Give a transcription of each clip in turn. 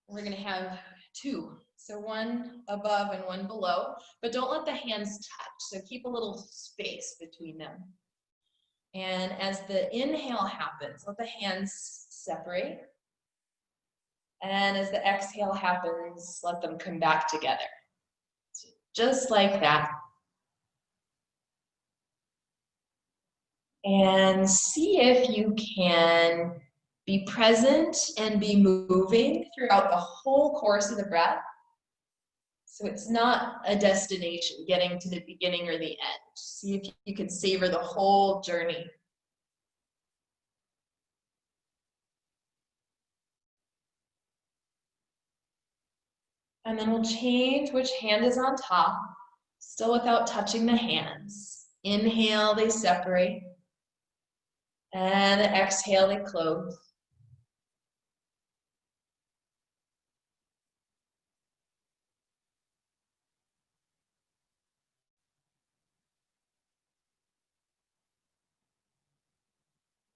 We're gonna have two. So one above and one below, but don't let the hands touch. So keep a little space between them. And as the inhale happens, let the hands separate. And as the exhale happens, let them come back together. So just like that. And see if you can be present and be moving throughout the whole course of the breath. So it's not a destination, getting to the beginning or the end. See if you can savor the whole journey. And then we'll change which hand is on top, still without touching the hands. Inhale, they separate. And exhale, they close.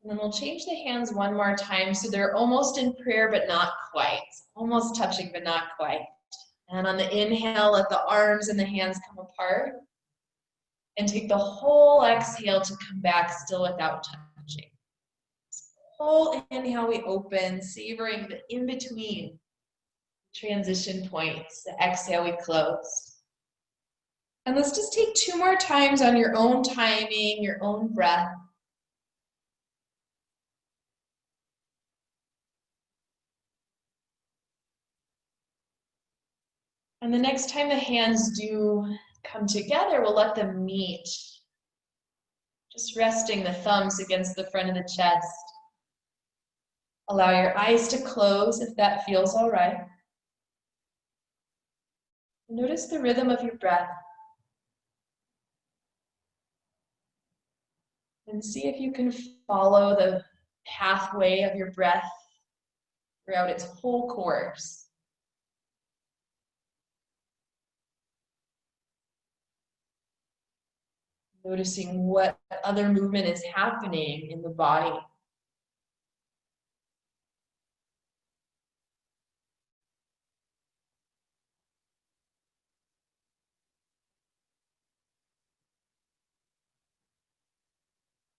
And then we'll change the hands one more time so they're almost in prayer, but not quite. Almost touching, but not quite. And on the inhale, let the arms and the hands come apart. And take the whole exhale to come back still without touching. Whole inhale, we open, savoring the in-between transition points. The exhale, we close. And let's just take two more times on your own timing, your own breath. And the next time the hands do come together, we'll let them meet. Just resting the thumbs against the front of the chest. Allow your eyes to close if that feels all right. Notice the rhythm of your breath. And see if you can follow the pathway of your breath throughout its whole course. Noticing what other movement is happening in the body.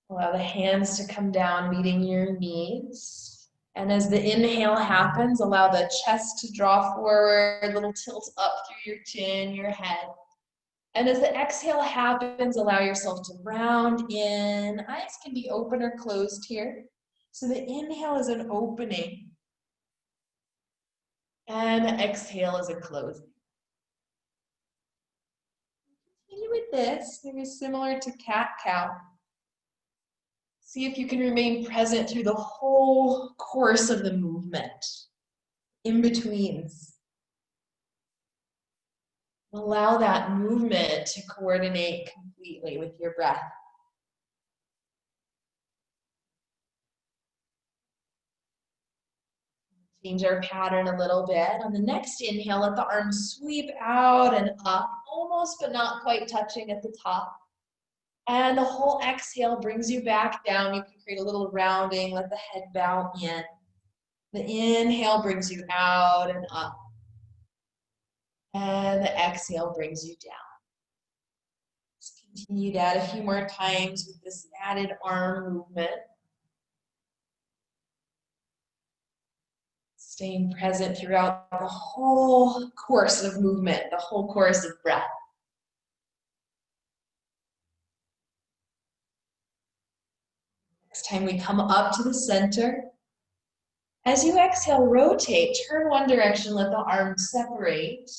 Allow the hands to come down, meeting your knees. And as the inhale happens, allow the chest to draw forward, a little tilt up through your chin, your head. And as the exhale happens, allow yourself to round in. Eyes can be open or closed here. So the inhale is an opening. And the exhale is a closing. Continue with this, maybe similar to cat-cow. See if you can remain present through the whole course of the movement, in betweens. Allow that movement to coordinate completely with your breath. Change our pattern a little bit. On the next inhale, let the arms sweep out and up, almost but not quite touching at the top. And the whole exhale brings you back down. You can create a little rounding, let the head bow in. The inhale brings you out and up. And the exhale brings you down. Just continue that a few more times with this added arm movement. Staying present throughout the whole course of movement, the whole course of breath. Next time we come up to the center. As you exhale, rotate, turn one direction, let the arms separate.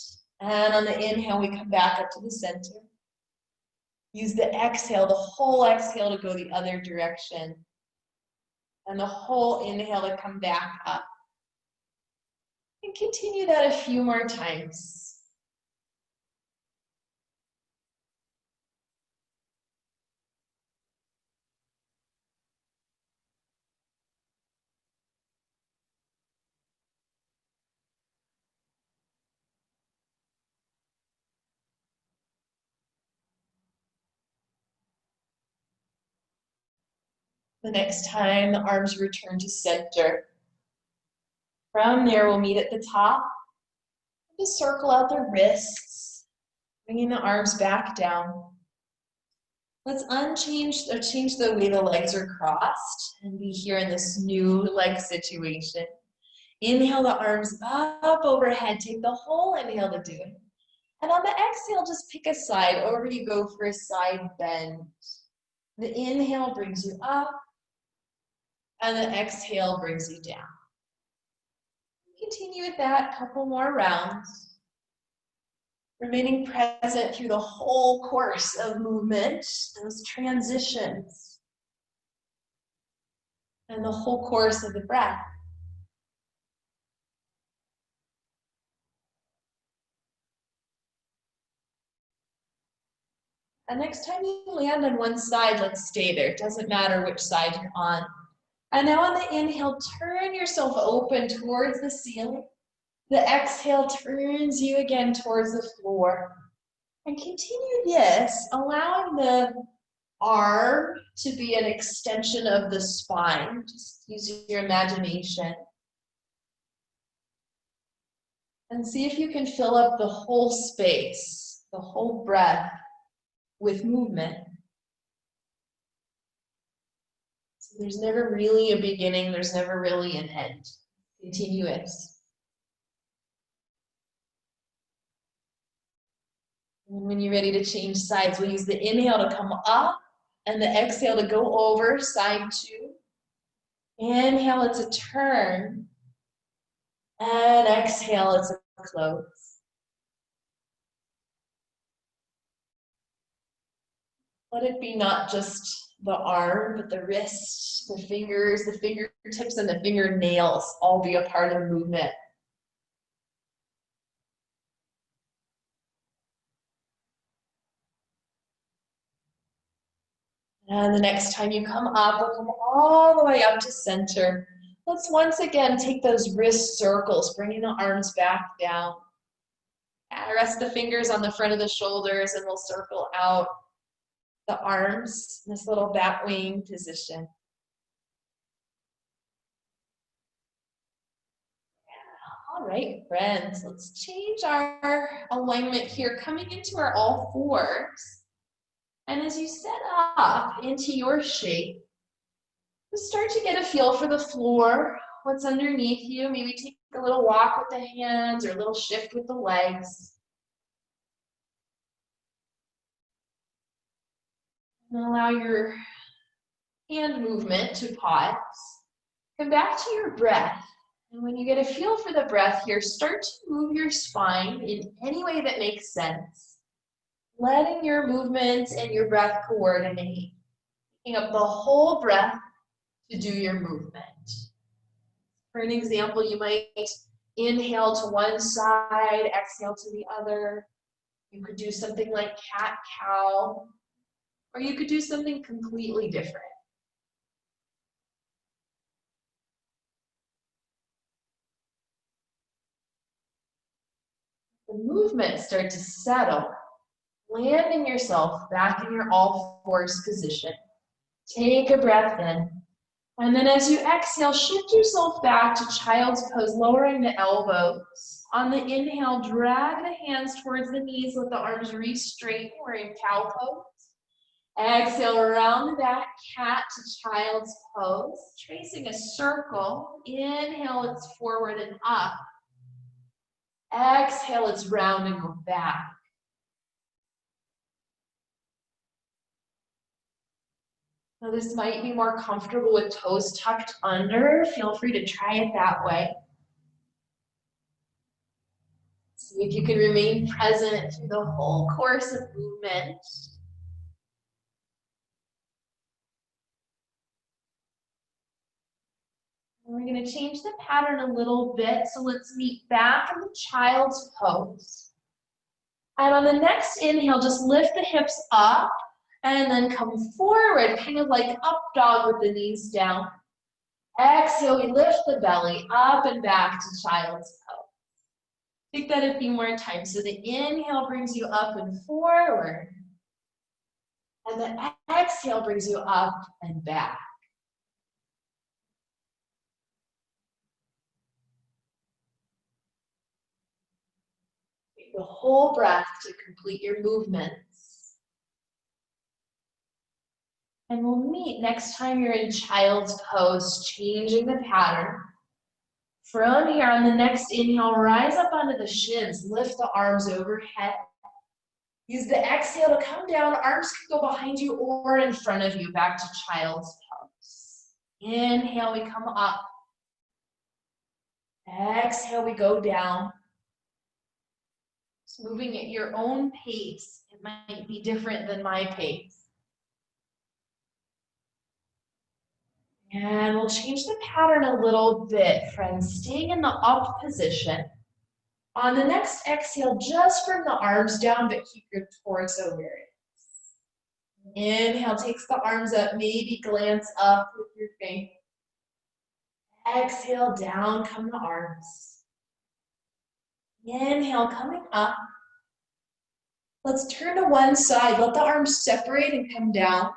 And on the inhale, we come back up to the center. Use the exhale, the whole exhale to go the other direction. And the whole inhale to come back up. And continue that a few more times. The next time, the arms return to center. From there, we'll meet at the top. Just circle out the wrists, bringing the arms back down. Let's change the way the legs are crossed and be here in this new leg situation. Inhale the arms up overhead. Take the whole inhale to do it. And on the exhale, just pick a side. Over you go for a side bend. The inhale brings you up, and the exhale brings you down. Continue with that, couple more rounds. Remaining present through the whole course of movement, those transitions, and the whole course of the breath. And next time you land on one side, let's stay there. It doesn't matter which side you're on. And now on the inhale, turn yourself open towards the ceiling. The exhale turns you again towards the floor. And continue this, allowing the arm to be an extension of the spine. Just use your imagination. And see if you can fill up the whole space, the whole breath with movement. So there's never really a beginning, there's never really an end. Continuous. And when you're ready to change sides, we'll use the inhale to come up and the exhale to go over, side two. Inhale, it's a turn. And exhale, it's a close. Let it be not just the arm, but the wrist, the fingers, the fingertips, and the fingernails all be a part of the movement. And the next time you come up, we'll come all the way up to center. Let's once again take those wrist circles, bringing the arms back down. Rest the fingers on the front of the shoulders, and we'll circle out the arms in this little bat wing position. All right, friends, let's change our alignment here, coming into our all fours. And as you set up into your shape, just start to get a feel for the floor, what's underneath you. Maybe take a little walk with the hands or a little shift with the legs. And allow your hand movement to pause. Come back to your breath. And when you get a feel for the breath here, start to move your spine in any way that makes sense. Letting your movements and your breath coordinate. Picking up the whole breath to do your movement. For an example, you might inhale to one side, exhale to the other. You could do something like cat-cow. Or you could do something completely different. The movements start to settle, landing yourself back in your all fours position. Take a breath in. And then as you exhale, shift yourself back to child's pose, lowering the elbows. On the inhale, drag the hands towards the knees, let the arms reach straight. We're in cow pose. Exhale, around the back, cat to child's pose. Tracing a circle. Inhale, it's forward and up. Exhale, it's round and go back. Now this might be more comfortable with toes tucked under. Feel free to try it that way. See if you can remain present through the whole course of movement. We're going to change the pattern a little bit. So let's meet back in the child's pose. And on the next inhale, just lift the hips up and then come forward, kind of like up dog with the knees down. Exhale, we lift the belly up and back to child's pose. Take that a few more times. So the inhale brings you up and forward. And the exhale brings you up and back. Take the whole breath to complete your movements. And we'll meet next time you're in child's pose, changing the pattern. From here, on the next inhale, rise up onto the shins, lift the arms overhead. Use the exhale to come down, arms can go behind you or in front of you, back to child's pose. Inhale, we come up. Exhale, we go down. Just moving at your own pace. It might be different than my pace. And we'll change the pattern a little bit, friends, staying in the up position. On the next exhale, just bring the arms down, but keep your torso where it is. Inhale, takes the arms up, maybe glance up with your face. Exhale, down come the arms. Inhale, coming up. Let's turn to one side, let the arms separate and come down.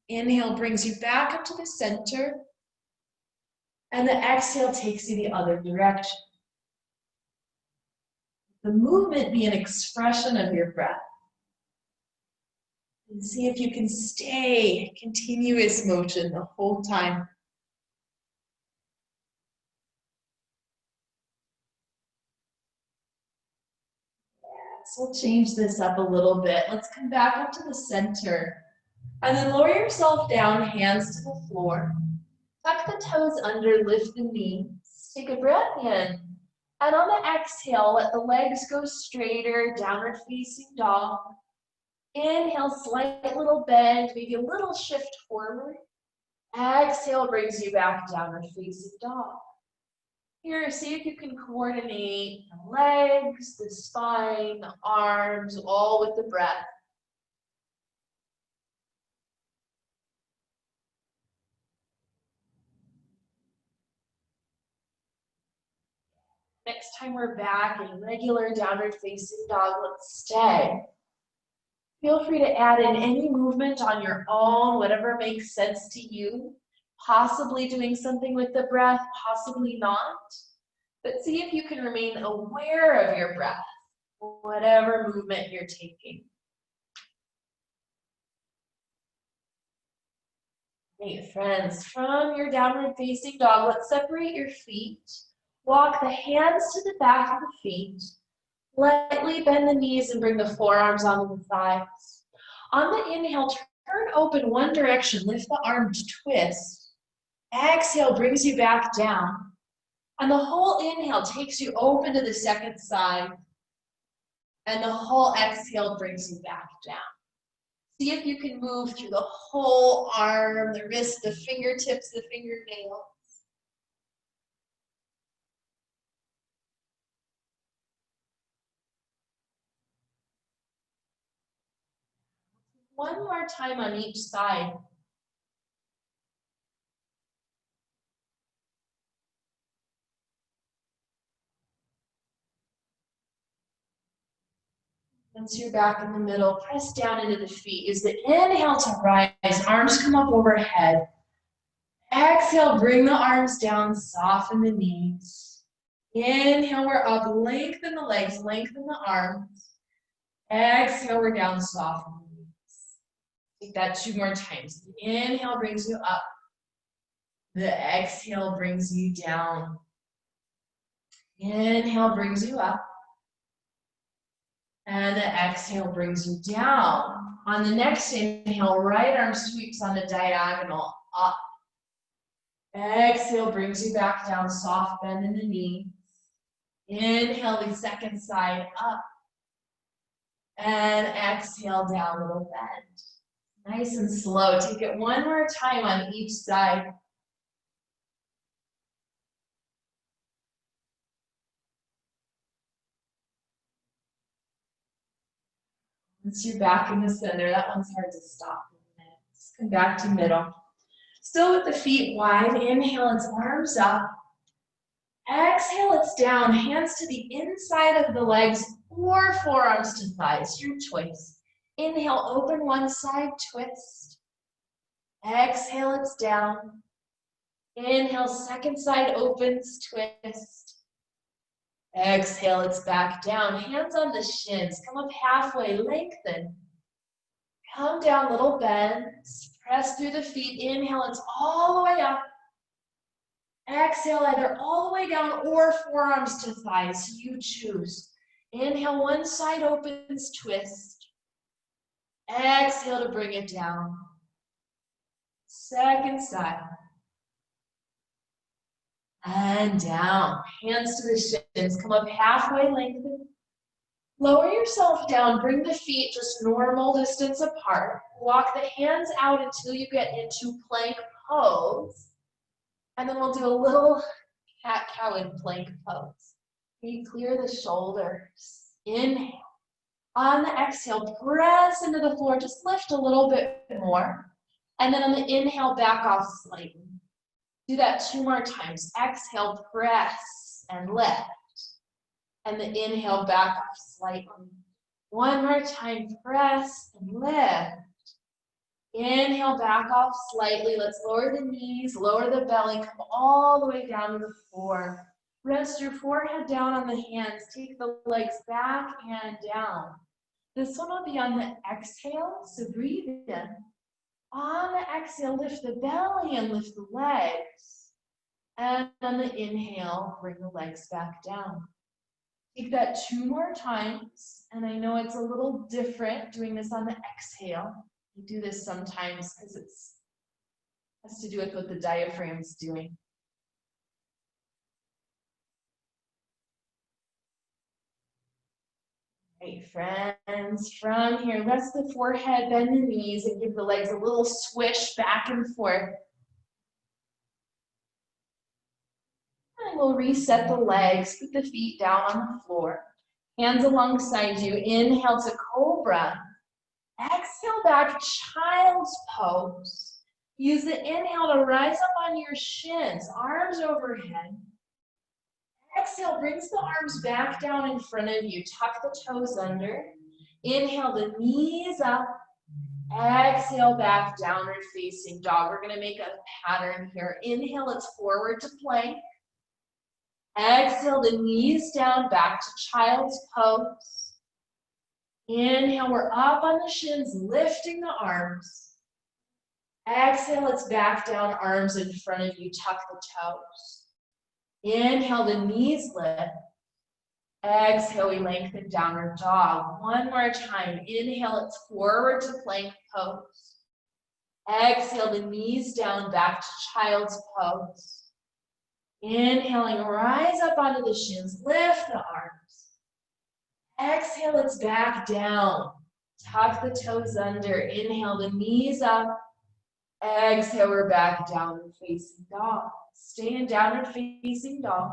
Inhale brings you back up to the center, and the exhale takes you the other direction. The movement be an expression of your breath. And see if you can stay continuous motion the whole time. So we'll change this up a little bit. Let's come back up to the center. And then lower yourself down, hands to the floor. Tuck the toes under, lift the knees. Take a breath in. And on the exhale, let the legs go straighter, downward facing dog. Inhale, slight little bend, maybe a little shift forward. Exhale brings you back, downward facing dog. Here, see if you can coordinate the legs, the spine, the arms, all with the breath. Next time we're back in regular downward facing dog, let's stay. Feel free to add in any movement on your own, whatever makes sense to you. Possibly doing something with the breath, possibly not. But see if you can remain aware of your breath, whatever movement you're taking. Great, friends. From your downward facing dog, let's separate your feet. Walk the hands to the back of the feet. Lightly bend the knees and bring the forearms onto the thighs. On the inhale, turn open one direction, lift the arms, twist. Exhale brings you back down. And the whole inhale takes you open to the second side. And the whole exhale brings you back down. See if you can move through the whole arm, the wrist, the fingertips, the fingernails. One more time on each side. Once you're back in the middle, press down into the feet. Use the inhale to rise, arms come up overhead. Exhale, bring the arms down, soften the knees. Inhale, we're up, lengthen the legs, lengthen the arms. Exhale, we're down, soften the knees. Take that 2 more times. The inhale brings you up. The exhale brings you down. Inhale brings you up. And the exhale brings you down. On the next inhale, right arm sweeps on the diagonal, up. Exhale brings you back down, soft bend in the knees. Inhale the second side, up. And exhale down, little bend. Nice and slow. Take it one more time on each side. Once you're back in the center, that one's hard to stop. Just come back to middle. Still with the feet wide, inhale, it's arms up. Exhale, it's down, hands to the inside of the legs or forearms to thighs, your choice. Inhale, open one side, twist. Exhale, it's down. Inhale, second side opens, twist. Exhale, it's back down. Hands on the shins. Come up halfway, lengthen. Come down, little bends. Press through the feet. Inhale, it's all the way up. Exhale, either all the way down or forearms to thighs. You choose. Inhale, one side opens, twist. Exhale to bring it down. Second side. And down. Hands to the shins. Come up halfway, lengthen. Lower yourself down. Bring the feet just normal distance apart. Walk the hands out until you get into plank pose. And then we'll do a little cat-cow in plank pose. You clear the shoulders. Inhale. On the exhale, press into the floor. Just lift a little bit more. And then on the inhale, back off slightly. Do that 2 more times. Exhale, press and lift. And the inhale, back off slightly. 1 more time, press and lift. Inhale, back off slightly. Let's lower the knees, lower the belly, come all the way down to the floor. Rest your forehead down on the hands. Take the legs back and down. This one will be on the exhale, so breathe in. On the exhale, lift the belly and lift the legs. And on the inhale, bring the legs back down. Take that 2 more times. And I know it's a little different doing this on the exhale. We do this sometimes because it has to do with what the diaphragm's doing. Right, friends, from here, rest the forehead, bend the knees, and give the legs a little swish back and forth. And we'll reset the legs, put the feet down on the floor. Hands alongside you, inhale to cobra. Exhale back, child's pose. Use the inhale to rise up on your shins, arms overhead. Exhale, brings the arms back down in front of you. Tuck the toes under. Inhale, the knees up. Exhale, back, downward facing dog. We're going to make a pattern here. Inhale, it's forward to plank. Exhale, the knees down, back to child's pose. Inhale, we're up on the shins, lifting the arms. Exhale, it's back down, arms in front of you, tuck the toes. Inhale, the knees lift. Exhale, we lengthen downward dog. 1 more time. Inhale, it's forward to plank pose. Exhale, the knees down, back to child's pose. Inhaling, rise up onto the shins, lift the arms. Exhale, it's back down. Tuck the toes under. Inhale, the knees up. Exhale, we're back down and facing dog. Stay in downward facing dog.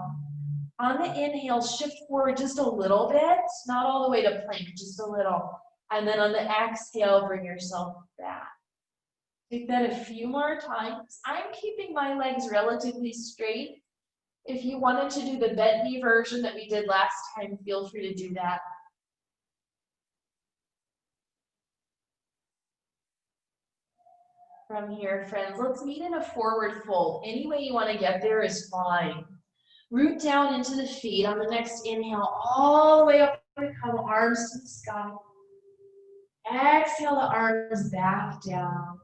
On the inhale, shift forward just a little bit, not all the way to plank, just a little. And then on the exhale, bring yourself back. Take that a few more times. I'm keeping my legs relatively straight. If you wanted to do the bent knee version that we did last time, feel free to do that. From here, friends, let's meet in a forward fold. Any way you want to get there is fine. Root down into the feet. On the next inhale, all the way up and come, arms to the sky. Exhale, the arms back down.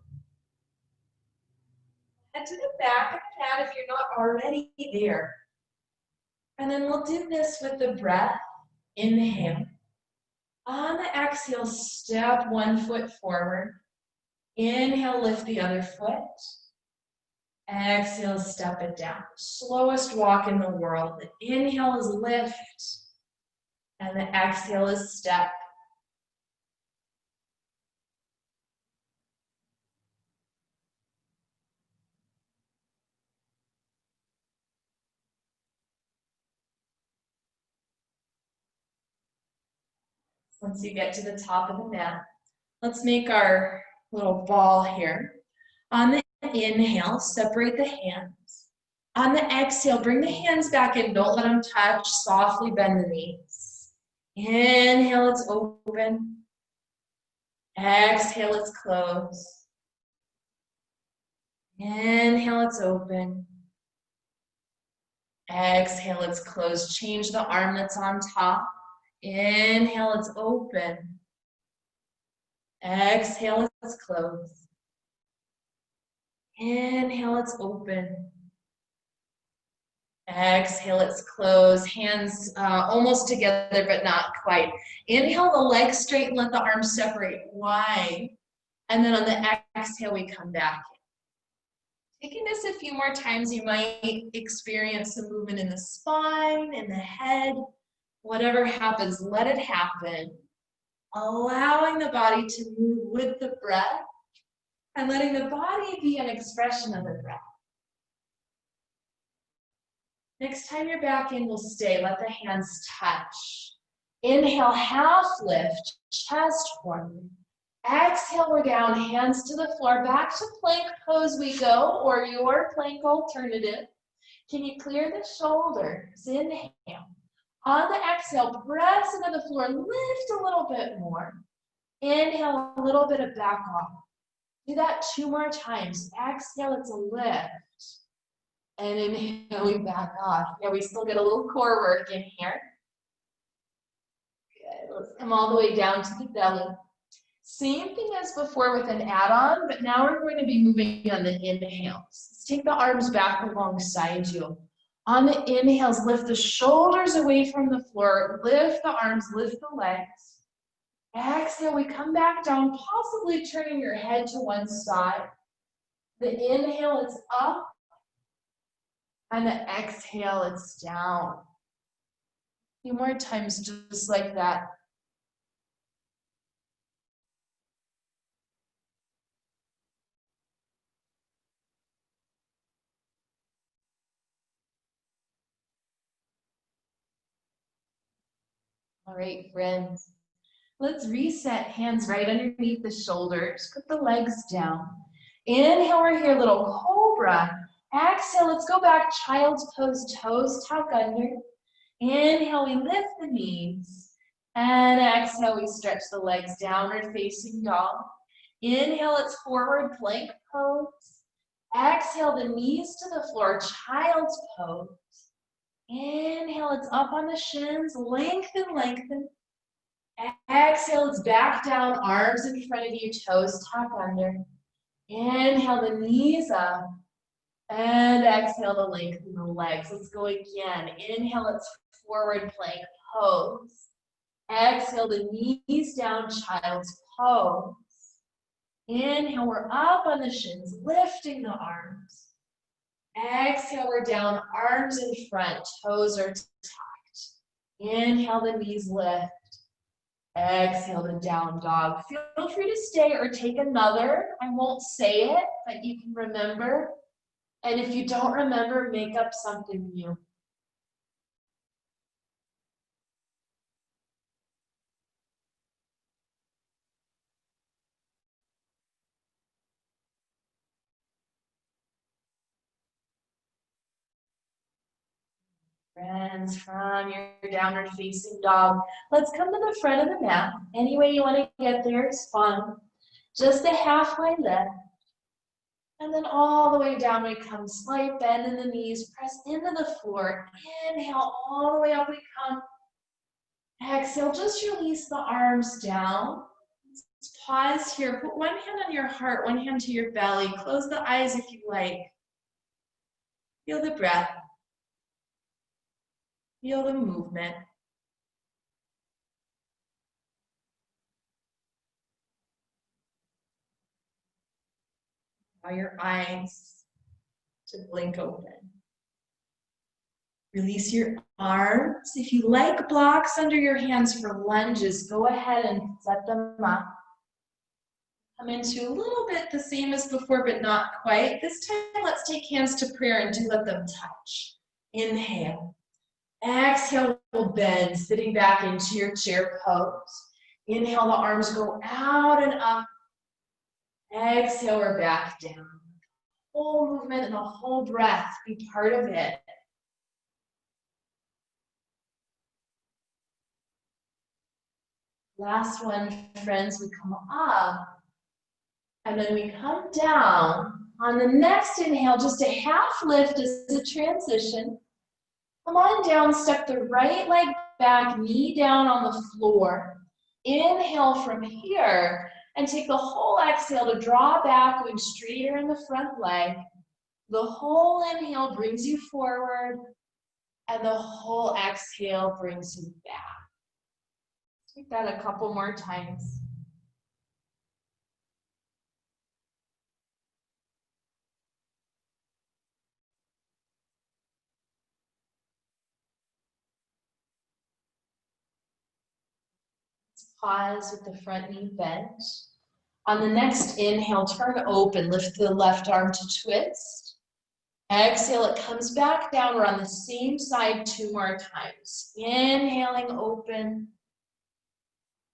Head to the back of the cat if you're not already there. And then we'll do this with the breath. Inhale. On the exhale, step 1 foot forward. Inhale, lift the other foot. Exhale, step it down. Slowest walk in the world. The inhale is lift, and the exhale is step. Once you get to the top of the mat, let's make our little ball here. On the inhale, separate the hands. On the exhale, bring the hands back in. Don't let them touch. Softly bend the knees. Inhale, it's open. Exhale, it's closed. Inhale, it's open. Exhale, it's closed. Change the arm that's on top. Inhale, it's open. Exhale, it's closed. Inhale, it's open. Exhale, it's closed. Hands almost together, but not quite. Inhale, the legs straight and let the arms separate wide. And then on the exhale, we come back. Taking this a few more times, you might experience some movement in the spine, in the head. Whatever happens, let it happen. Allowing the body to move with the breath and letting the body be an expression of the breath. Next time you're back in, we'll stay. Let the hands touch. Inhale, half lift, chest forward. Exhale, we're down, hands to the floor. Back to plank pose we go, or your plank alternative. Can you clear the shoulders? Inhale. On the exhale, press into the floor. Lift a little bit more. Inhale, a little bit of back off. Do that 2 more times. Exhale, it's a lift. And inhale, we back off. Yeah, we still get a little core work in here. Good. Let's come all the way down to the belly. Same thing as before with an add-on, but now we're going to be moving on the inhales. Let's take the arms back alongside you. On the inhales, lift the shoulders away from the floor. Lift the arms, lift the legs. Exhale, we come back down, possibly turning your head to one side. The inhale, it's up. And the exhale, it's down. A few more times just like that. All right, friends. Let's reset, hands right underneath the shoulders. Put the legs down. Inhale, we're here, little cobra. Exhale, let's go back, child's pose, toes tuck under. Inhale, we lift the knees. And exhale, we stretch the legs, downward facing dog. Inhale, it's forward plank pose. Exhale, the knees to the floor, child's pose. Inhale, it's up on the shins, lengthen, lengthen. Exhale, it's back down, arms in front of you, toes tuck under. Inhale, the knees up. And exhale to lengthen the legs. Let's go again. Inhale, it's forward plank pose. Exhale, the knees down, child's pose. Inhale, we're up on the shins, lifting the arms. Exhale, we're down, arms in front, toes are tucked. Inhale, the knees lift. Exhale to down dog. Feel free to stay or take another. I won't say it, but you can remember. And if you don't remember, make up something new. Friends, from your downward facing dog, let's come to the front of the mat. Any way you want to get there is fun. Just a halfway lift. And then all the way down we come, slight bend in the knees, press into the floor. Inhale, all the way up we come. Exhale, just release the arms down. Let's pause here. Put one hand on your heart, one hand to your belly. Close the eyes if you like. Feel the breath. Feel the movement. Allow your eyes to blink open. Release your arms. If you like blocks under your hands for lunges, go ahead and set them up. Come into a little bit the same as before, but not quite. This time, let's take hands to prayer and do let them touch. Inhale. Exhale, we'll bend, sitting back into your chair pose. Inhale, the arms go out and up. Exhale, we're back down. Whole movement and the whole breath, be part of it. Last one, friends, we come up and then we come down. On the next inhale, just a half lift as a transition. Come on down, step the right leg back, knee down on the floor. Inhale from here and take the whole exhale to draw back, going straighter in the front leg. The whole inhale brings you forward, and the whole exhale brings you back. Take that a couple more times. Pause with the front knee bent. On the next inhale, turn open, lift the left arm to twist. Exhale, it comes back down. We're on the same side 2 more times. Inhaling, open.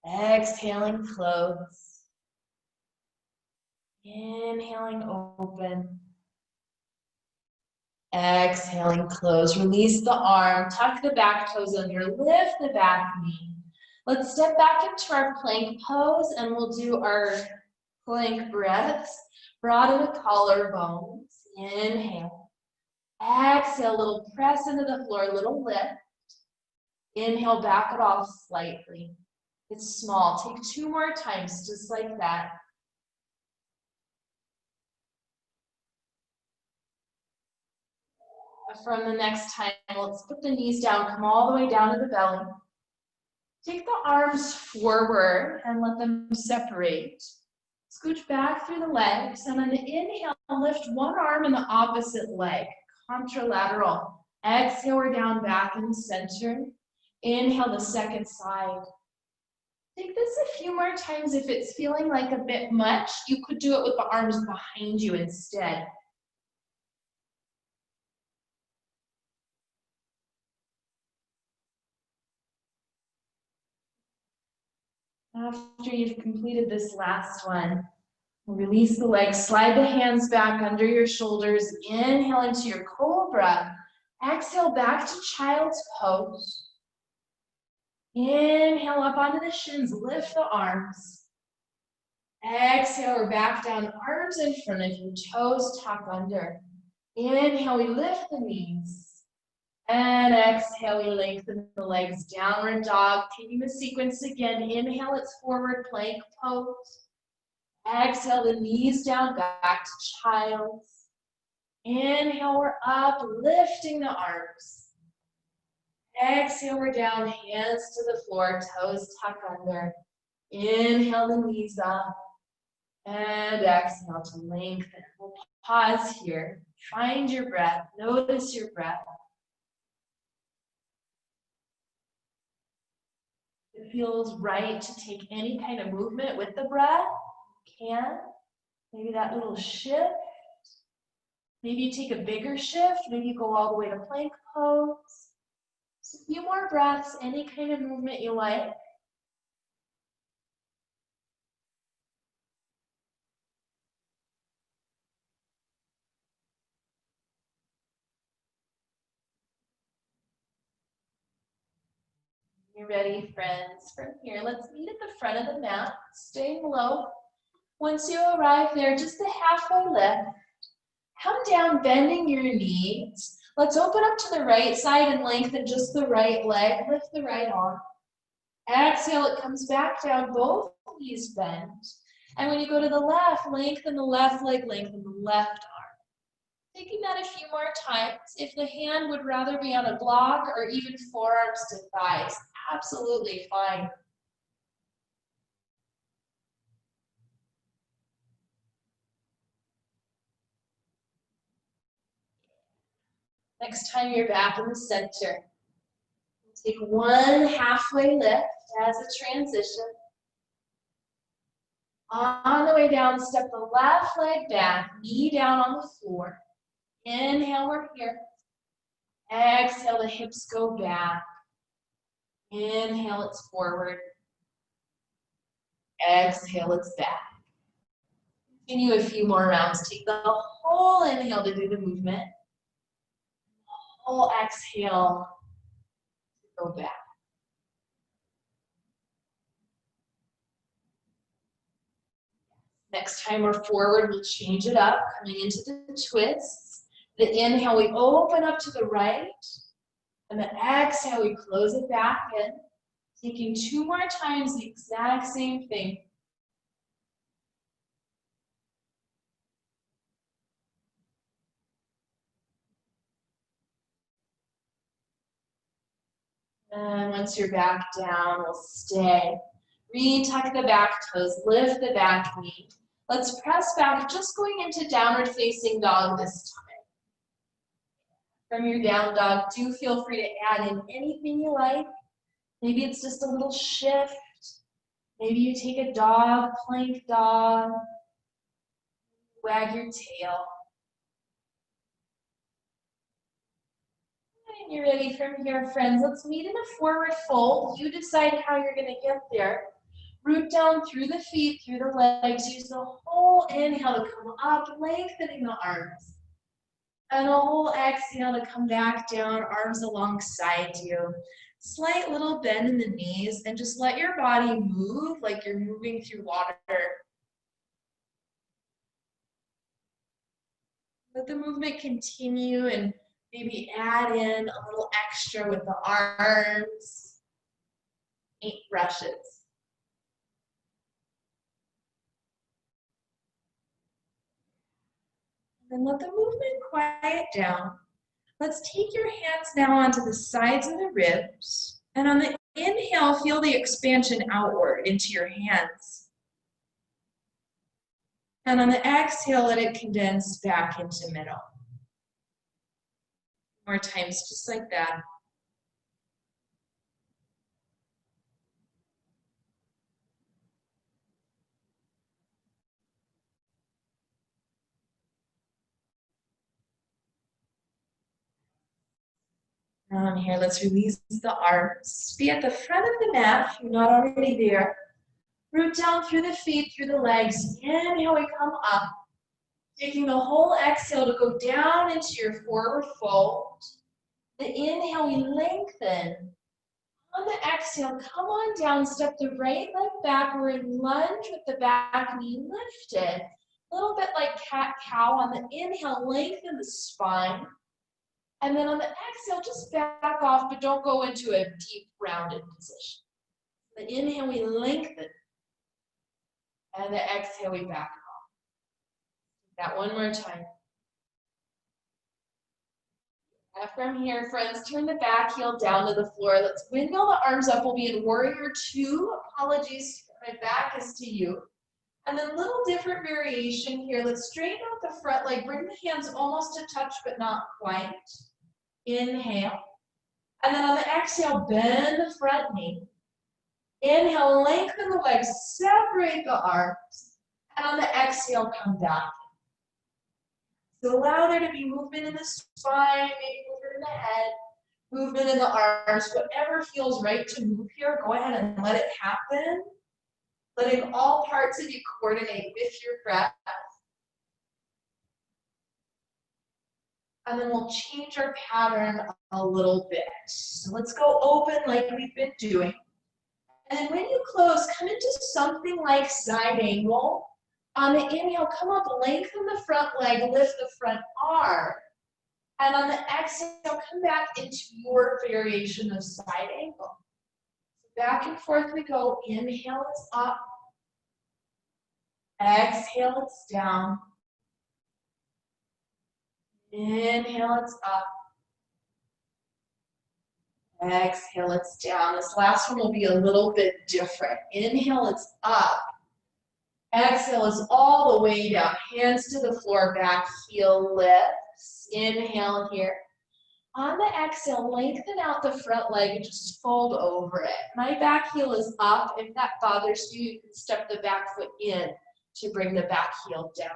Exhaling, close. Inhaling, open. Exhaling, close. Release the arm, tuck the back toes under, lift the back knee. Let's step back into our plank pose and we'll do our plank breaths. Broaden the collarbones. Inhale. Exhale, little press into the floor, little lift. Inhale, back it off slightly. It's small. Take 2 more times, just like that. From the next time, let's put the knees down, come all the way down to the belly. Take the arms forward and let them separate. Scooch back through the legs, and on the inhale, lift one arm and the opposite leg, contralateral. Exhale, we're down back in the center. Inhale, the second side. Take this a few more times. If it's feeling like a bit much, you could do it with the arms behind you instead. After you've completed this last one, release the legs, slide the hands back under your shoulders, inhale into your cobra, exhale back to child's pose. Inhale up onto the shins, lift the arms. Exhale, we're back down, arms in front of you, toes tuck under. Inhale, we lift the knees. And exhale, we lengthen the legs, downward dog. Taking the sequence again. Inhale, it's forward plank pose. Exhale, the knees down, back to child's. Inhale, we're up, lifting the arms. Exhale, we're down, hands to the floor, toes tuck under. Inhale, the knees up. And exhale to lengthen. We'll pause here. Find your breath. Notice your breath. It feels right to take any kind of movement with the breath. You can. Maybe that little shift. Maybe you take a bigger shift. Maybe you go all the way to plank pose. Just a few more breaths, any kind of movement you like. You ready, friends? From here, let's meet at the front of the mat, staying low. Once you arrive there, just a halfway lift. Come down, bending your knees. Let's open up to the right side and lengthen just the right leg. Lift the right arm. Exhale, it comes back down, both knees bend. And when you go to the left, lengthen the left leg, lengthen the left arm. Taking that a few more times. If the hand would rather be on a block or even forearms to thighs, absolutely fine. Next time you're back in the center, take one halfway lift as a transition. On the way down, step the left leg back, knee down on the floor. Inhale, we're here. Exhale, the hips go back. Inhale, it's forward. Exhale, it's back. Continue a few more rounds. Take the whole inhale to do the movement. Whole exhale to go back. Next time we're forward, we'll change it up, coming into the twists. The inhale, we open up to the right. And the exhale, we close it back in. Taking 2 more times the exact same thing. And once you're back down, we'll stay. Retuck the back toes, lift the back knee. Let's press back, just going into downward facing dog this time. From your down dog, do feel free to add in anything you like. Maybe it's just a little shift. Maybe you take a dog, plank dog, wag your tail. And you're ready from here, friends. Let's meet in a forward fold. You decide how you're gonna get there. Root down through the feet, through the legs. Use the whole inhale to come up, lengthening the arms. And a whole exhale to come back down, arms alongside you. Slight little bend in the knees, and just let your body move like you're moving through water. Let the movement continue, and maybe add in a little extra with the arms. 8 brushes. And let the movement quiet down. Let's take your hands now onto the sides of the ribs. And on the inhale, feel the expansion outward into your hands. And on the exhale, let it condense back into middle. More times, just like that. On here, let's release the arms. Be at the front of the mat if you're not already there. Root down through the feet, through the legs. Inhale, we come up. Taking the whole exhale to go down into your forward fold. The inhale, we lengthen. On the exhale, come on down, step the right leg backward, lunge with the back knee lifted. A little bit like cat-cow. On the inhale, lengthen the spine. And then on the exhale, just back off, but don't go into a deep rounded position. The inhale, we lengthen. And the exhale, we back off. That one more time. And from here, friends, turn the back heel down to the floor. Let's windmill the arms up. We'll be in warrior 2. Apologies, my back is to you. And then a little different variation here. Let's straighten out the front leg. Bring the hands almost to touch, but not quite. Inhale. And then on the exhale, bend the front knee. Inhale, lengthen the legs, separate the arms. And on the exhale, come back. So allow there to be movement in the spine, maybe movement in the head, movement in the arms, whatever feels right to move here, go ahead and let it happen. Letting all parts of you coordinate with your breath. And then we'll change our pattern a little bit. So let's go open like we've been doing. And then when you close, come into something like side angle. On the inhale, come up, lengthen the front leg, lift the front arm. And on the exhale, come back into your variation of side angle. Back and forth we go. Inhale, it's up. Exhale, it's down. Inhale, it's up. Exhale, it's down. This last one will be a little bit different. Inhale, it's up. Exhale is all the way down. Hands to the floor, back heel lifts. Inhale here. On the exhale, lengthen out the front leg and just fold over it. My back heel is up. If that bothers you, you can step the back foot in to bring the back heel down.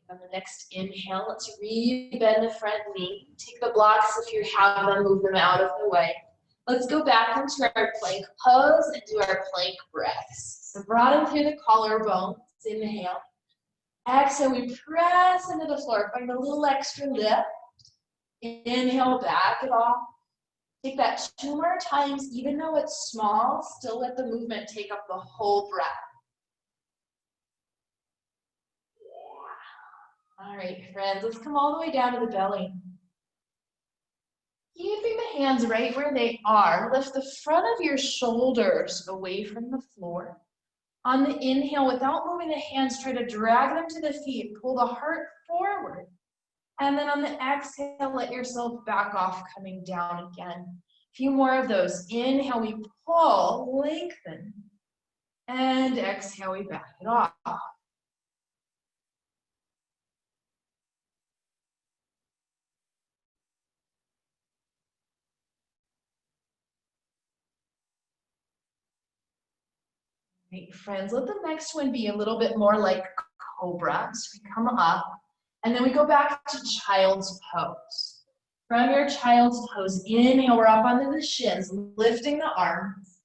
On the next inhale, let's re-bend the front knee. Take the blocks if you have them, move them out of the way. Let's go back into our plank pose and do our plank breaths. So broaden through the collarbones, inhale. Exhale, we press into the floor, find a little extra lift. Inhale, back it off. Take that 2 more times, even though it's small, still let the movement take up the whole breath. Yeah. All right, friends, let's come all the way down to the belly. Keeping the hands right where they are, lift the front of your shoulders away from the floor. On the inhale, without moving the hands, try to drag them to the feet, pull the heart forward. And then on the exhale, let yourself back off, coming down again. A few more of those. Inhale, we pull, lengthen. And exhale, we back it off. Great, friends. Let the next one be a little bit more like cobra. So we come up, and then we go back to child's pose. From your child's pose, inhale, we're up onto the shins, lifting the arms.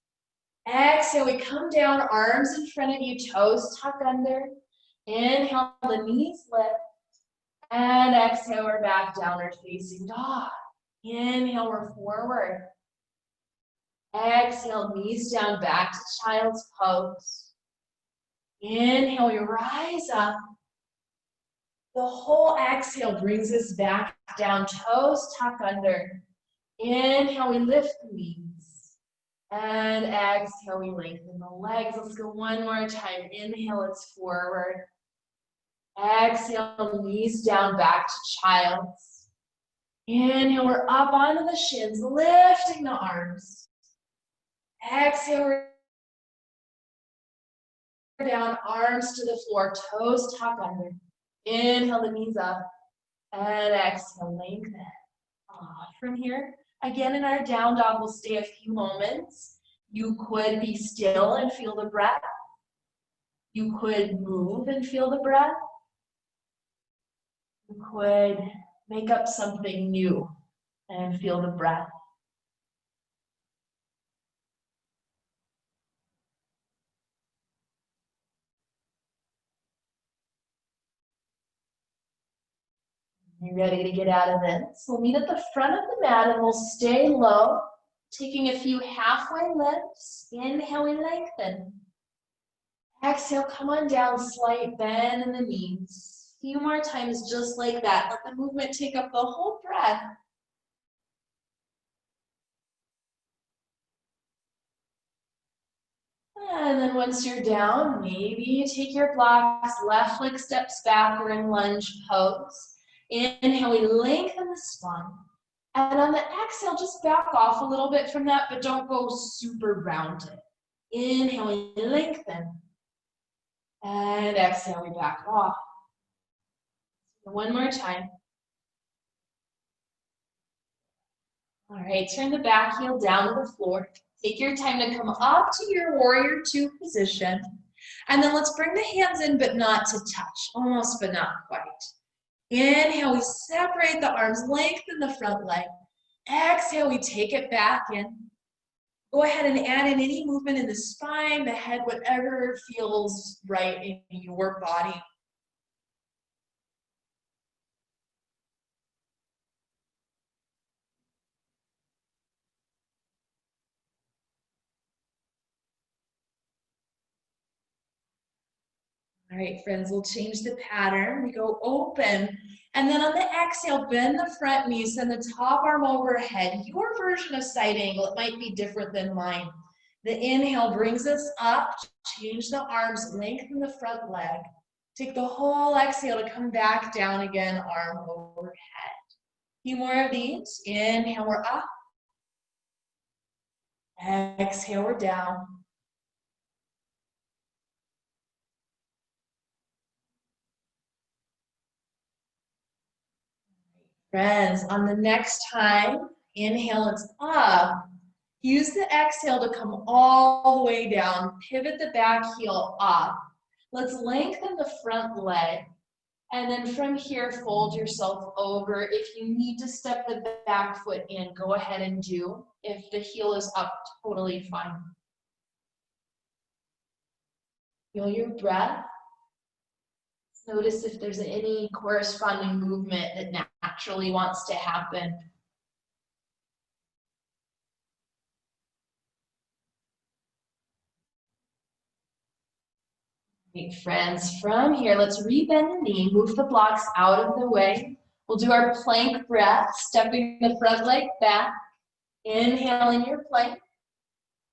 Exhale, we come down, arms in front of you, toes tuck under. Inhale, the knees lift. And exhale, we're back, downward facing dog. Inhale, we're forward. Exhale, knees down, back to child's pose. Inhale, we rise up. The whole exhale brings us back down, toes tuck under. Inhale, we lift the knees. And exhale, we lengthen the legs. Let's go one more time. Inhale, it's forward. Exhale, knees down, back to child's. Inhale, we're up onto the shins, lifting the arms. Exhale, we're down, arms to the floor, toes tuck under. Inhale, the knees up. And exhale, lengthen. From here, again in our down dog, we'll stay a few moments. You could be still and feel the breath. You could move and feel the breath. You could make up something new and feel the breath. You ready to get out of this? We'll meet at the front of the mat and we'll stay low, taking a few halfway lifts. Inhale, we lengthen. Exhale, come on down, slight bend in the knees. A few more times just like that. Let the movement take up the whole breath. And then once you're down, maybe you take your blocks, left leg steps back, we're in lunge pose. Inhale, we lengthen the spine. And on the exhale, just back off a little bit from that, but don't go super rounded. Inhale, we lengthen. And exhale, we back off. One more time. All right, turn the back heel down to the floor. Take your time to come up to your warrior two position. And then let's bring the hands in, but not to touch. Almost, but not quite. Inhale, we separate the arms, lengthen the front leg. Exhale, we take it back in. Go ahead and add in any movement in the spine, the head, whatever feels right in your body. All right, friends, we'll change the pattern. We go open, and then on the exhale, bend the front knee, send the top arm overhead. Your version of side angle, it might be different than mine. The inhale brings us up, change the arms, lengthen the front leg. Take the whole exhale to come back down again, arm overhead. A few more of these. Inhale, we're up. Exhale, we're down. Friends, on the next time, inhale, it's up. Use the exhale to come all the way down. Pivot the back heel up. Let's lengthen the front leg. And then from here, fold yourself over. If you need to step the back foot in, go ahead and do. If the heel is up, totally fine. Feel your breath. Notice if there's any corresponding movement that naturally wants to happen. Great, friends. From here, let's rebend the knee, move the blocks out of the way. We'll do our plank breath, stepping the front leg back. Inhale in your plank.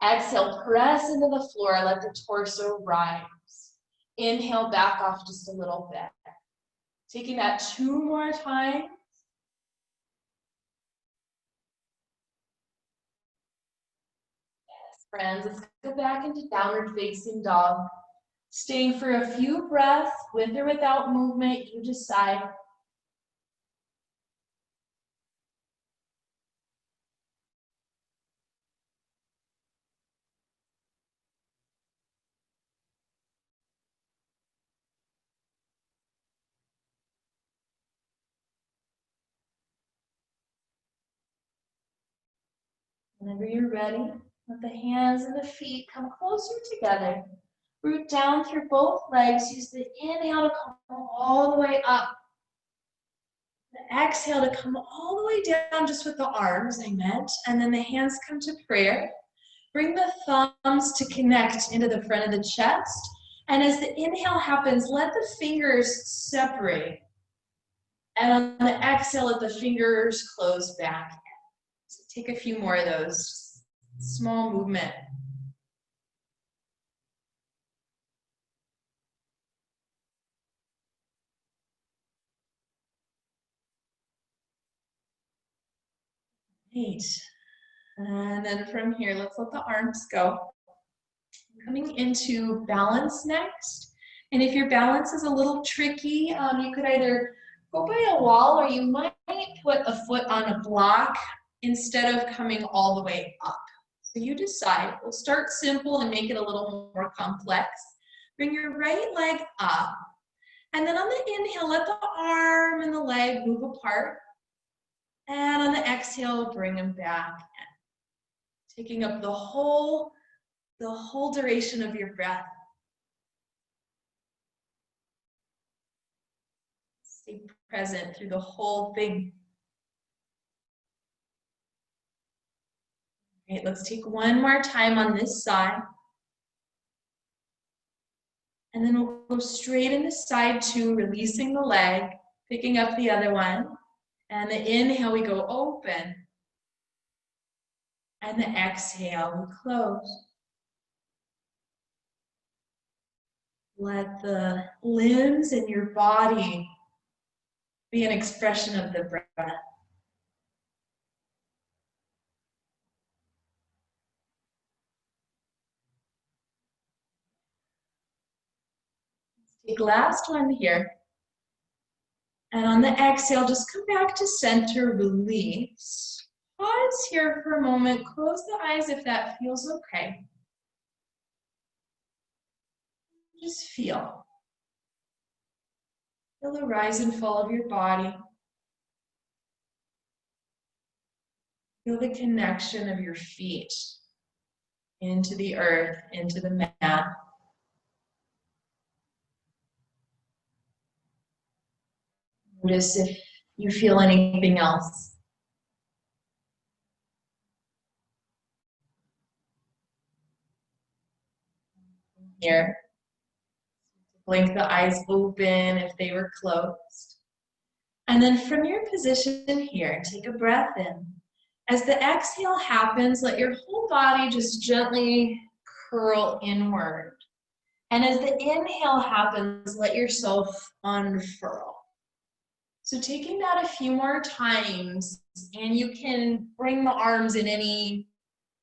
Exhale, press into the floor, let the torso rise. Inhale, back off just a little bit. Taking that 2 more times. Yes, friends, let's go back into downward facing dog. Staying for a few breaths, with or without movement, you decide. Whenever you're ready, let the hands and the feet come closer together. Root down through both legs. Use the inhale to come all the way up. The exhale to come all the way down just with the arms, I meant. And then the hands come to prayer. Bring the thumbs to connect into the front of the chest. And as the inhale happens, let the fingers separate. And on the exhale, let the fingers close back. So take a few more of those. Small movement. Great. And then from here, let's let the arms go. Coming into balance next. And if your balance is a little tricky, you could either go by a wall or you might put a foot on a block instead of coming all the way up. So you decide. We'll start simple and make it a little more complex. Bring your right leg up. And then on the inhale, let the arm and the leg move apart. And on the exhale, bring them back in. Taking up the whole duration of your breath. Stay present through the whole thing. Okay, let's take one more time on this side. And then we'll go straight into side 2, releasing the leg, picking up the other one. And the inhale, we go open. And the exhale, we close. Let the limbs in your body be an expression of the breath. Let's take last one here. And on the exhale, just come back to center, release. Pause here for a moment, close the eyes if that feels okay. Just feel. Feel the rise and fall of your body. Feel the connection of your feet into the earth, into the mat. Notice if you feel anything else. Here. Blink the eyes open if they were closed. And then from your position here, take a breath in. As the exhale happens, let your whole body just gently curl inward. And as the inhale happens, let yourself unfurl. So taking that a few more times, and you can bring the arms in any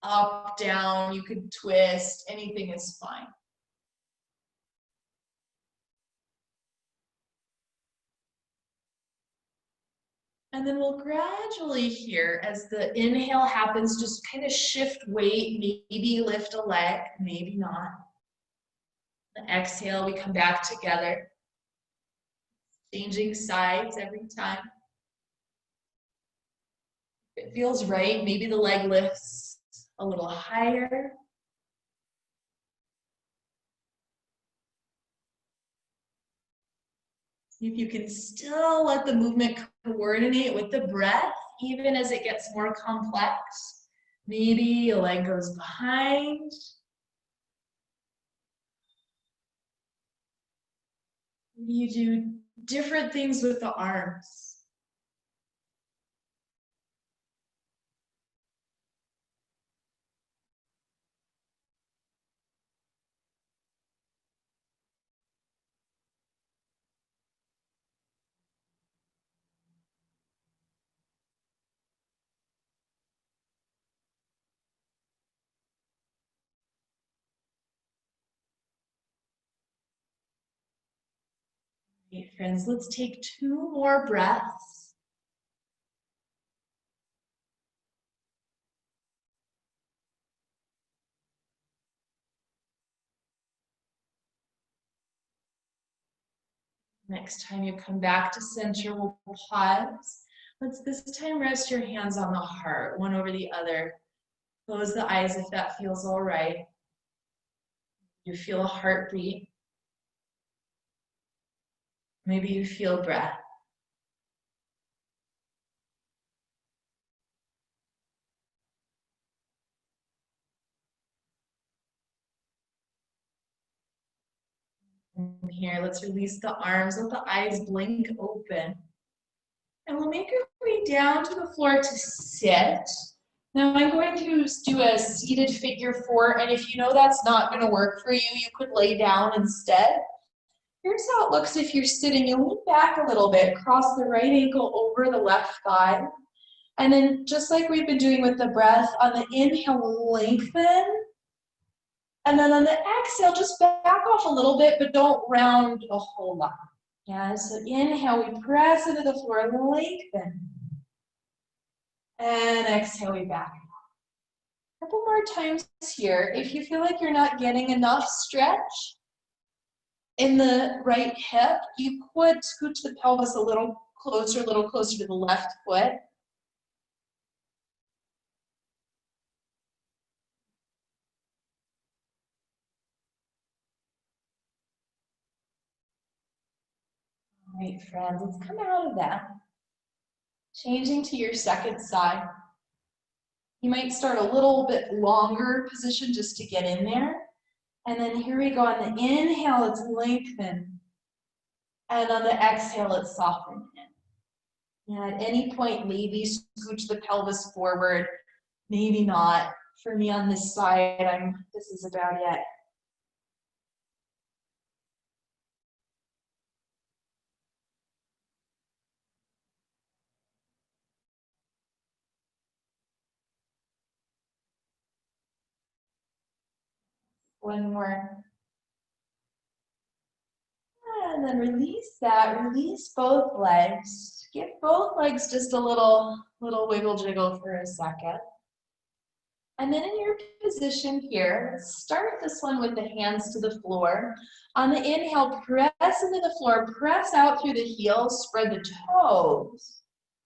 up, down, you could twist, anything is fine. And then we'll gradually here, as the inhale happens, just kind of shift weight, maybe lift a leg, maybe not. The exhale, we come back together. Changing sides every time. If it feels right, maybe the leg lifts a little higher. See if you can still let the movement coordinate with the breath, even as it gets more complex. Maybe a leg goes behind. You do different things with the arms. Okay, friends, let's take 2 more breaths. Next time you come back to center, we'll pause. Let's this time rest your hands on the heart, one over the other. Close the eyes if that feels all right. You feel a heartbeat. Maybe you feel breath. From here, let's release the arms, let the eyes blink open. And we'll make our way down to the floor to sit. Now I'm going to do a seated figure 4, and if you know that's not going to work for you, you could lay down instead. Here's how it looks if you're sitting. You lean back a little bit, cross the right ankle over the left thigh. And then just like we've been doing with the breath, on the inhale, lengthen. And then on the exhale, just back off a little bit, but don't round a whole lot. Yeah, so inhale, we press into the floor, lengthen. And exhale, we back. A couple more times here. If you feel like you're not getting enough stretch in the right hip, you could scooch the pelvis a little closer to the left foot. All right, friends, let's come out of that. Changing to your second side. You might start a little bit longer position just to get in there. And then here we go. On the inhale, it's lengthen. And on the exhale, it's soften in. And at any point, maybe scooch the pelvis forward. Maybe not. For me on this side, this is about it. One more. And then release that, release both legs. Give both legs just a little wiggle jiggle for a second. And then in your position here, start this one with the hands to the floor. On the inhale, press into the floor, press out through the heels, spread the toes.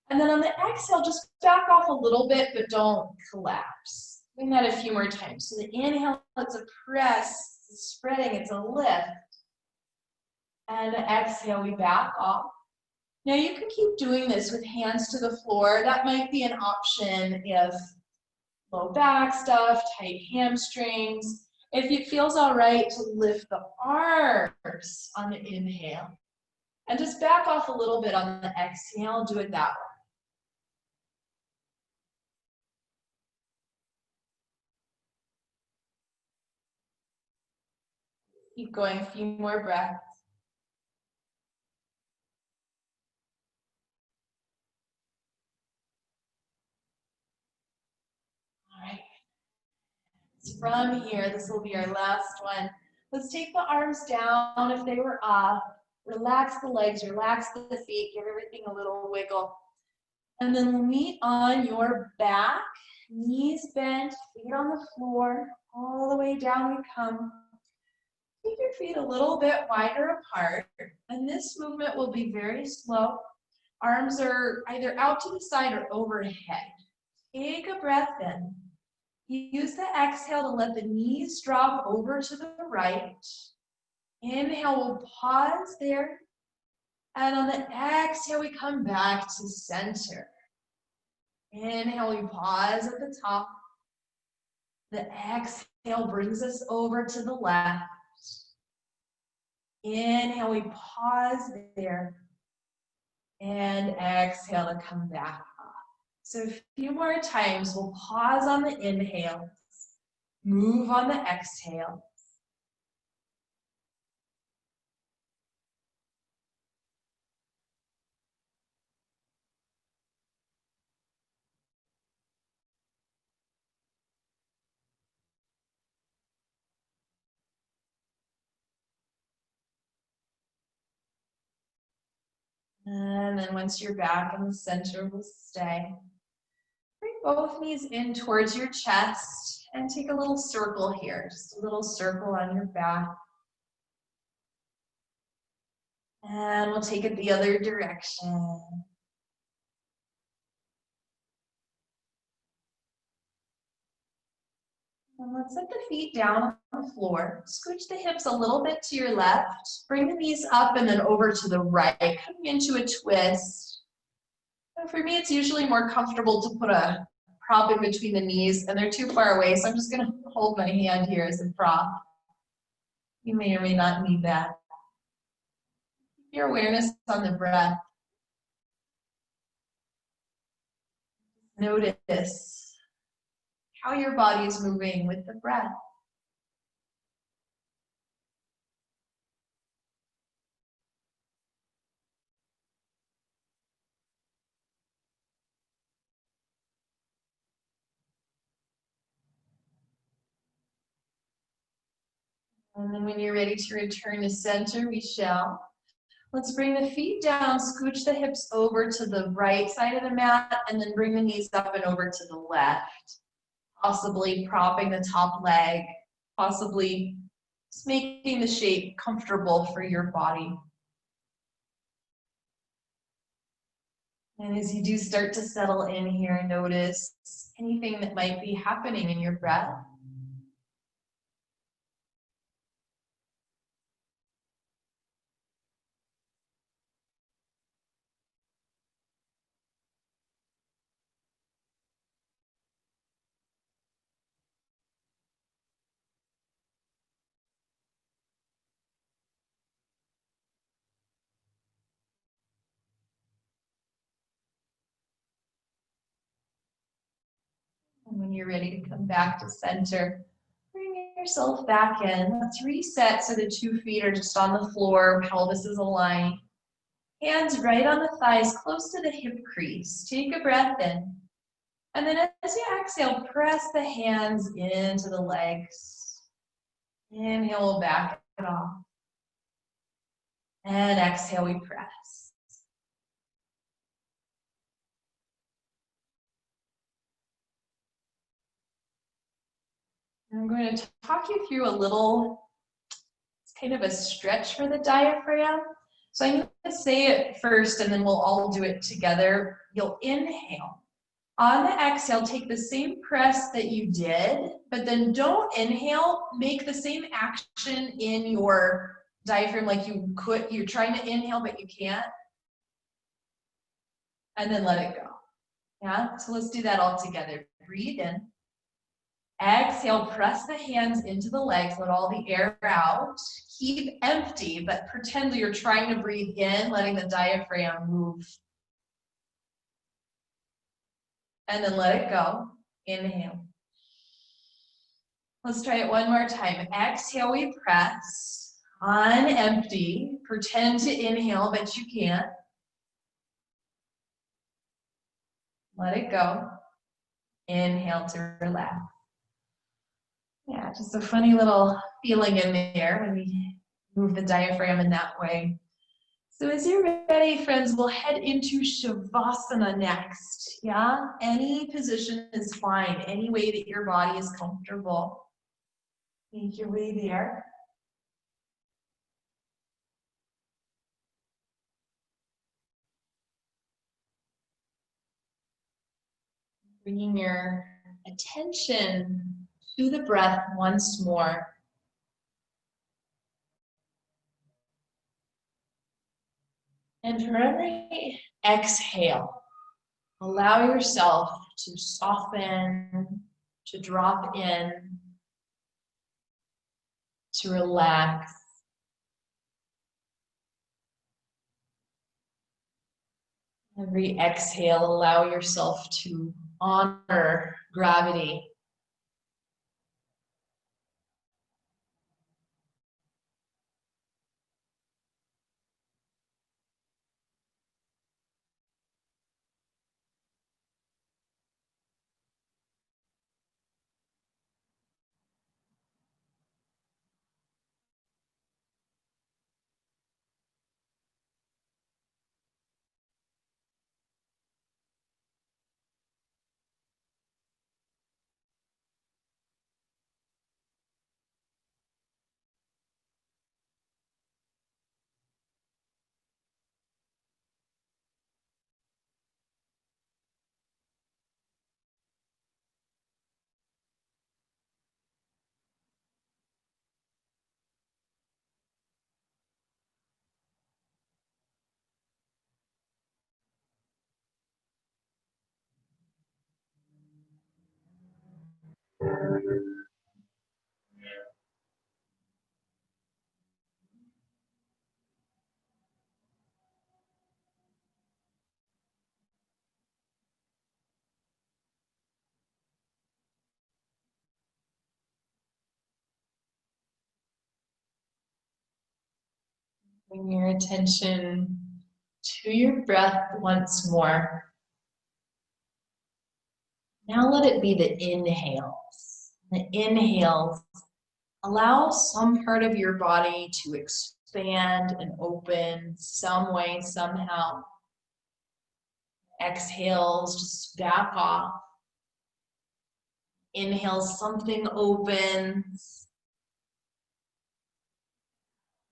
And then on the exhale, just back off a little bit, but don't collapse. Doing that a few more times. So the inhale, it's a press, it's spreading, it's a lift. And the exhale, we back off. Now you can keep doing this with hands to the floor. That might be an option if low back stuff, tight hamstrings. If it feels all right to lift the arms on the inhale. And just back off a little bit on the exhale, do it that way. Keep going, a few more breaths. All right. From here, this will be our last one. Let's take the arms down if they were up. Relax the legs, relax the feet, give everything a little wiggle. And then we'll meet on your back, knees bent, feet on the floor, all the way down we come. Keep your feet a little bit wider apart, and this movement will be very slow. Arms are either out to the side or overhead. Take a breath in. Use the exhale to let the knees drop over to the right. Inhale, we'll pause there. And on the exhale, we come back to center. Inhale, we pause at the top. The exhale brings us over to the left. Inhale, we pause there. And exhale to come back up. So a few more times, we'll pause on the inhale, move on the exhale. And then once you're back in the center, we'll stay. Bring both knees in towards your chest and take a little circle here, just a little circle on your back. And we'll take it the other direction. And let's set the feet down on the floor. Scooch the hips a little bit to your left. Bring the knees up and then over to the right, coming into a twist. And for me, it's usually more comfortable to put a prop in between the knees, and they're too far away, so I'm just gonna hold my hand here as a prop. You may or may not need that. Keep your awareness on the breath. Notice how your body is moving with the breath. And then when you're ready to return to center, we shall. Let's bring the feet down, scooch the hips over to the right side of the mat, and then bring the knees up and over to the left. Possibly propping the top leg, possibly just making the shape comfortable for your body. And as you do start to settle in here, notice anything that might be happening in your breath. And when you're ready to come back to center, bring yourself back in. Let's reset so the 2 feet are just on the floor, pelvis is aligned. Hands right on the thighs, close to the hip crease. Take a breath in. And then as you exhale, press the hands into the legs. Inhale, back it off. And exhale, we press. I'm going to talk you through a little, it's kind of a stretch for the diaphragm. So I'm going to say it first and then we'll all do it together. You'll inhale. On the exhale, take the same press that you did, but then don't inhale, make the same action in your diaphragm like you're trying to inhale, but you can't. And then let it go. Yeah, so let's do that all together. Breathe in. Exhale, press the hands into the legs, let all the air out. Keep empty, but pretend you're trying to breathe in, letting the diaphragm move. And then let it go. Inhale. Let's try it one more time. Exhale, we press. On empty. Pretend to inhale, but you can't. Let it go. Inhale to relax. Yeah, just a funny little feeling in there when we move the diaphragm in that way. So as you're ready, friends, we'll head into Shavasana next. Yeah, any position is fine, any way that your body is comfortable. Make your way there. Bringing your attention to the breath once more. And for every exhale, allow yourself to soften, to drop in, to relax. Every exhale, allow yourself to honor gravity. Bring your attention to your breath once more. Now let it be the inhales. The inhales, allow some part of your body to expand and open some way, somehow. Exhales, just back off. Inhale, something opens.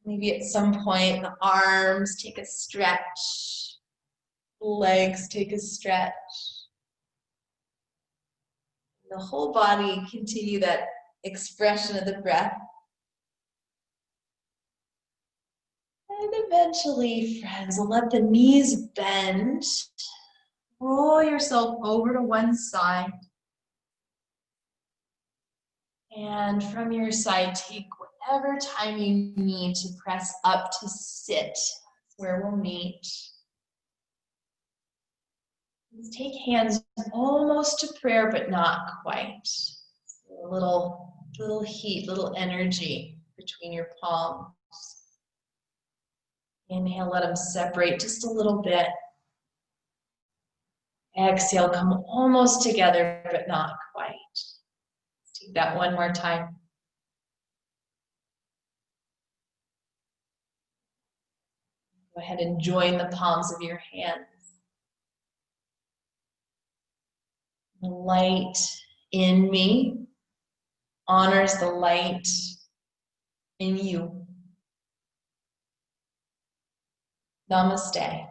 Maybe at some point, the arms take a stretch. Legs take a stretch. The whole body continue that expression of the breath. And eventually, friends, let the knees bend. Roll yourself over to one side. And from your side, take whatever time you need to press up to sit. That's where we'll meet. Take hands almost to prayer, but not quite. A little heat, little energy between your palms. Inhale, let them separate just a little bit. Exhale, come almost together, but not quite. Let's take that one more time. Go ahead and join the palms of your hands. The light in me honors the light in you. Namaste.